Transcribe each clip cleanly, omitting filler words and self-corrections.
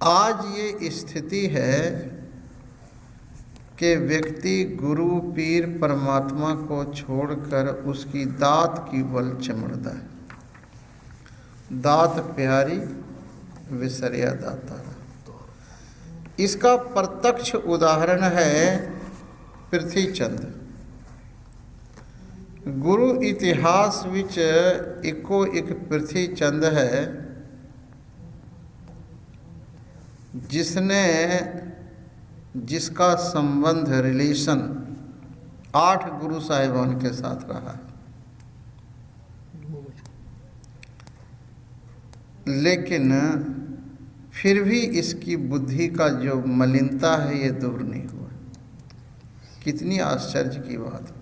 आज ये स्थिति है कि व्यक्ति गुरु पीर परमात्मा को छोड़कर उसकी दात की बल चिमड़ता है। दात प्यारी विसरिया दाता। इसका प्रत्यक्ष उदाहरण है पृथ्वी चंद। गुरु इतिहास विच इको एक पृथ्वी चंद है जिसका संबंध रिलेशन 8 गुरु साहिबान के साथ रहा है, लेकिन फिर भी इसकी बुद्धि का जो मलिनता है ये दूर नहीं हुआ। कितनी आश्चर्य की बात है।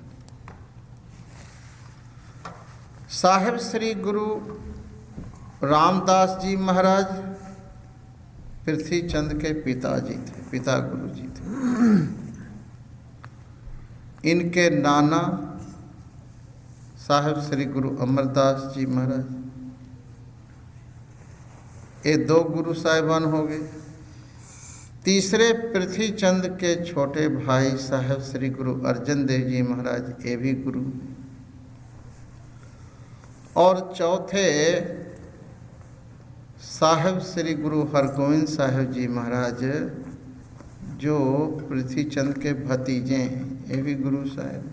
साहिब श्री गुरु रामदास जी महाराज पृथ्वी चंद के पिताजी थे, पिता गुरु जी थे। इनके नाना साहिब श्री गुरु अमरदास जी महाराज, ये 2 गुरु साहिबान हो गए। तीसरे पृथ्वी चंद के छोटे भाई साहिब श्री गुरु अर्जन देव जी महाराज, ये भी गुरु। और चौथे साहिब श्री गुरु हरगोविंद साहिब जी महाराज, जो पृथ्वी चंद के भतीजे हैं, ये भी गुरु साहिब।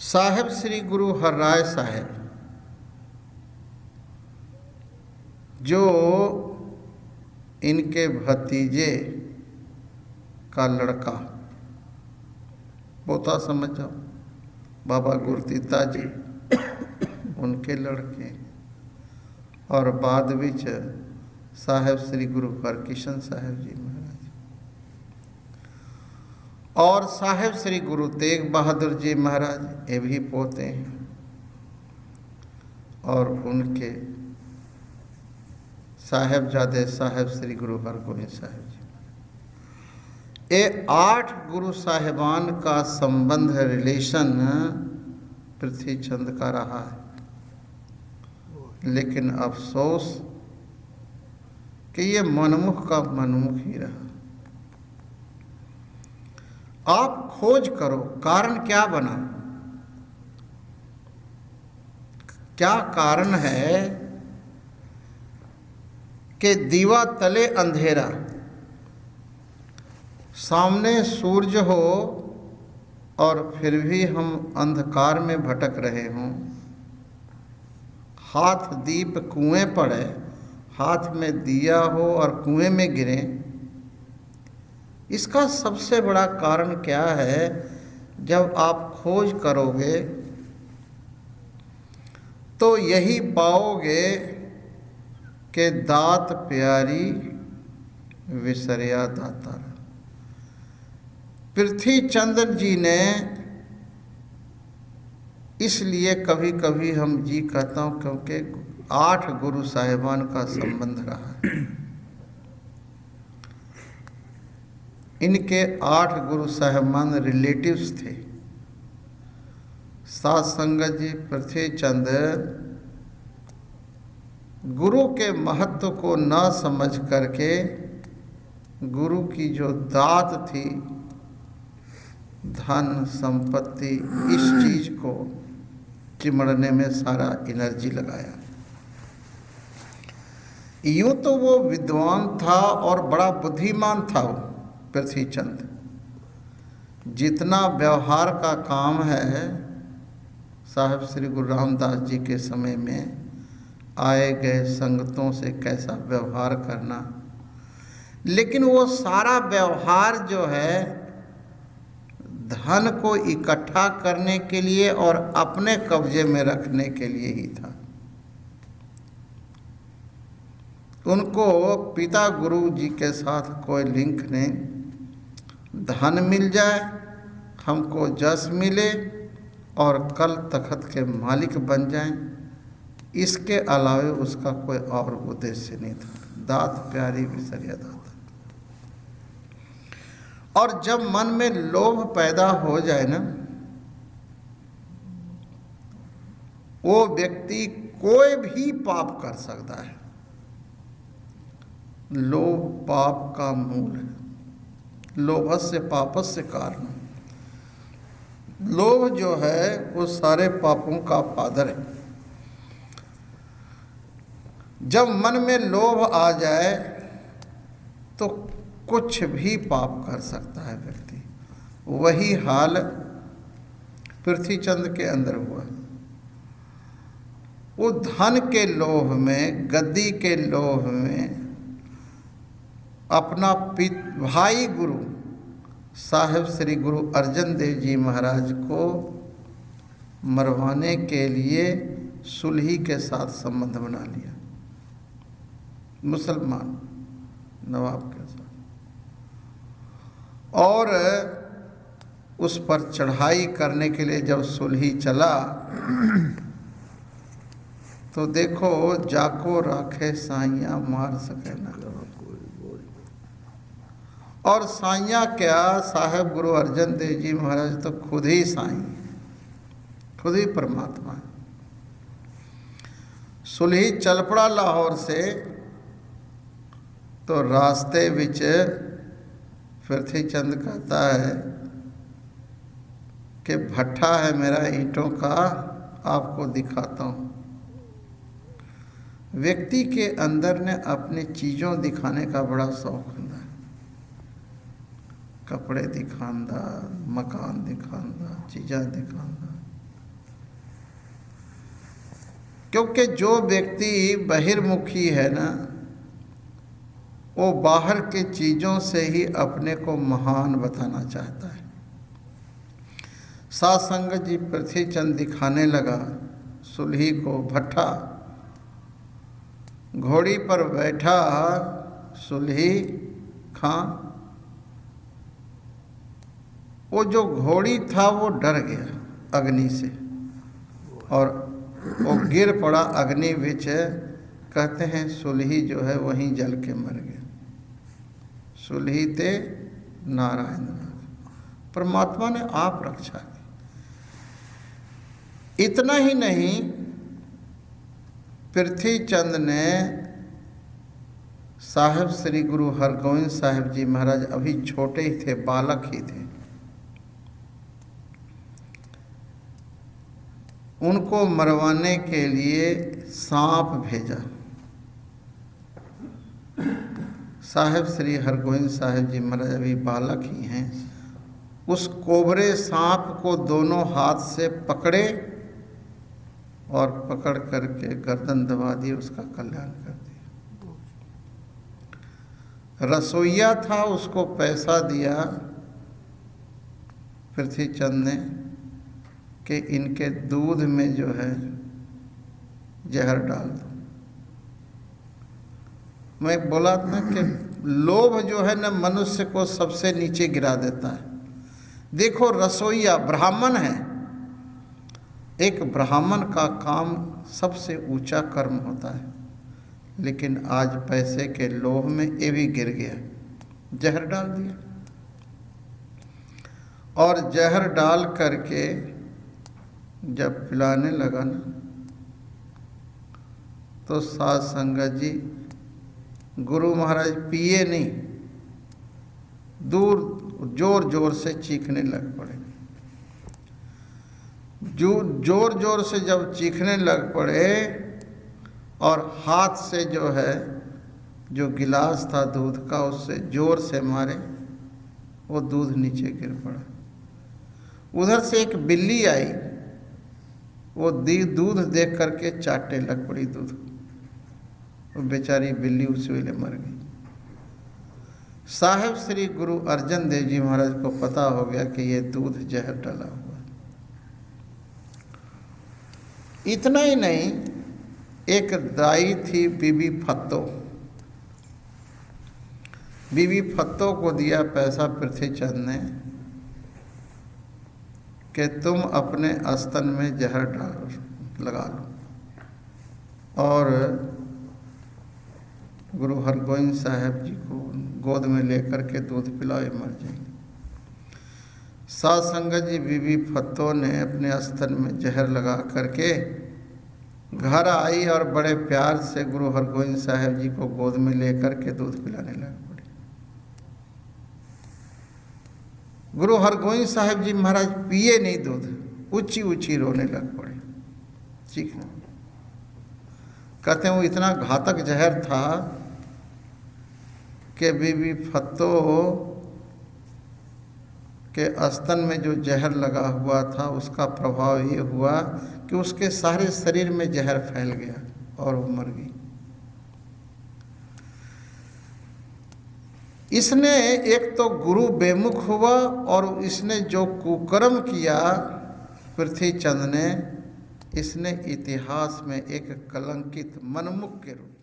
साहिब श्री गुरु हरराय साहिब, जो इनके भतीजे का लड़का, पोता समझ जाओ, बाबा गुरदीता जी उनके लड़के। और बाद विच साहिब श्री गुरु हरकिशन साहिब जी महाराज और साहिब श्री गुरु तेग बहादुर जी महाराज, ये भी पोते हैं। और उनके साहिबजादे साहिब श्री गुरु हरगोविंद साहिब जी। ये 8 गुरु साहिबान का संबंध रिलेशन पृथ्वी चंद का रहा है, लेकिन अफसोस कि ये मनमुख का मनमुख ही रहा। आप खोज करो कारण क्या बना, क्या कारण है कि दीवा तले अंधेरा, सामने सूरज हो और फिर भी हम अंधकार में भटक रहे हों। हाथ दीप कुएं पड़े, हाथ में दिया हो और कुएं में गिरे। इसका सबसे बड़ा कारण क्या है? जब आप खोज करोगे तो यही पाओगे कि दात प्यारी विसरिया दाता। पृथ्वी चंद्र जी ने, इसलिए कभी कभी हम जी कहता हूँ क्योंकि 8 गुरु साहिबान का संबंध रहा है। इनके 8 गुरु साहिबान रिलेटिव्स थे। साध संगत जी, पृथ्वी चंद गुरु के महत्व को न समझ करके गुरु की जो दात थी, धन संपत्ति, इस चीज को चिमड़ने में सारा एनर्जी लगाया। यूं तो वो विद्वान था और बड़ा बुद्धिमान था वो पृथ्वी चंद। जितना व्यवहार का काम है, साहिब श्री गुरु रामदास जी के समय में आए गए संगतों से कैसा व्यवहार करना, लेकिन वो सारा व्यवहार जो है धन को इकट्ठा करने के लिए और अपने कब्जे में रखने के लिए ही था। उनको पिता गुरु जी के साथ कोई लिंक नहीं। धन मिल जाए, हमको जस मिले और कल तखत के मालिक बन जाएं, इसके अलावे उसका कोई और उद्देश्य नहीं था। दात प्यारी विसरिया दाता। और जब मन में लोभ पैदा हो जाए ना, वो व्यक्ति कोई भी पाप कर सकता है। लोभ पाप का मूल है। लोभस्य पापस्य कारण। लोभ जो है वो सारे पापों का फादर है। जब मन में लोभ आ जाए तो कुछ भी पाप कर सकता है व्यक्ति। वही हाल पृथ्वीचंद के अंदर हुआ। वो धन के लोभ में, गद्दी के लोभ में अपना भाई गुरु साहेब श्री गुरु अर्जन देव जी महाराज को मरवाने के लिए सुलही के साथ संबंध बना लिया, मुसलमान नवाब के साथ, और उस पर चढ़ाई करने के लिए जब सुलही चला तो देखो, जाको राखे साइयाँ मार सके ना। और साइयाँ क्या, साहेब गुरु अर्जन देव जी महाराज तो खुद ही साईं, खुद ही परमात्मा है। सुलही चल पड़ा लाहौर से, तो रास्ते विच पृथ्वीचंद कहता है कि भट्ठा है मेरा ईंटों का, आपको दिखाता हूँ। व्यक्ति के अंदर ने अपनी चीज़ों दिखाने का बड़ा शौक होता है। कपड़े दिखांदा, मकान दिखांदा, चीज़ें दिखांदा। क्योंकि जो व्यक्ति बहिर्मुखी है ना, वो बाहर की चीज़ों से ही अपने को महान बताना चाहता है। साध संगत जी पृथ्वीचंद दिखाने लगा सुलही को भट्ठा। घोड़ी पर बैठा सुलही खां, वो जो घोड़ी था वो डर गया अग्नि से और वो गिर पड़ा अग्नि विच। कहते हैं सुलही जो है वहीं जल के मर गया। सुलही ते नारायण, परमात्मा ने आप रक्षा की। इतना ही नहीं, पृथ्वीचंद ने साहेब श्री गुरु हरगोविंद साहिब जी महाराज अभी छोटे ही थे, बालक ही थे, उनको मरवाने के लिए सांप भेजा। साहेब श्री हरगोविंद साहिब जी महाराज अभी बालक ही हैं। उस कोबरे सांप को दोनों हाथ से पकड़े और पकड़ करके गर्दन दबा दी, उसका कल्याण कर दिया। रसोइया था, उसको पैसा दिया पृथ्वीचंद ने कि इनके दूध में जो है जहर डाल दो। मैं बोला था कि लोभ जो है ना मनुष्य को सबसे नीचे गिरा देता है। देखो, रसोइया ब्राह्मण है, एक ब्राह्मण का काम सबसे ऊंचा कर्म होता है, लेकिन आज पैसे के लोभ में ये भी गिर गया, जहर डाल दिया। और जहर डाल करके जब पिलाने लगा ना, तो साध संगत जी गुरु महाराज पिए नहीं, दूर जोर जोर से चीखने लग पड़े। जो जोर जोर से जब चीखने लग पड़े और हाथ से जो है जो गिलास था दूध का उससे जोर से मारे, वो दूध नीचे गिर पड़ा। उधर से एक बिल्ली आई, वो दूध देख करके चाटने लग पड़ी दूध को। वो बेचारी बिल्ली उस वेले मर गई। साहेब श्री गुरु अर्जन देव जी महाराज को पता हो गया कि ये दूध जहर डाला हुआ। इतना ही नहीं, एक दाई थी बीबी फत्तो। बीबी फत्तो को दिया पैसा पृथ्वीचंद ने कि तुम अपने अस्तन में जहर डाल लगा लो और गुरु हरगोविंद साहब जी को गोद में लेकर के दूध पिलाओ, मर जाएंगे। साध संगत जी बीबी फत्तो ने अपने अस्तन में जहर लगा करके घर आई और बड़े प्यार से गुरु हरगोविंद साहब जी को गोद में लेकर के दूध पिलाने लग पड़ी। गुरु हरगोविंद साहब जी महाराज पिए नहीं दूध, ऊंची ऊंची रोने लग पड़े, चीखना। कहते हैं वो इतना घातक जहर था कि बीबी फत्तो के स्तन में जो जहर लगा हुआ था उसका प्रभाव ये हुआ कि उसके सारे शरीर में जहर फैल गया और वो मर गई। इसने एक तो गुरु बेमुख हुआ और इसने जो कुकर्म किया पृथ्वीचंद ने, इसने इतिहास में एक कलंकित मनमुख के रूप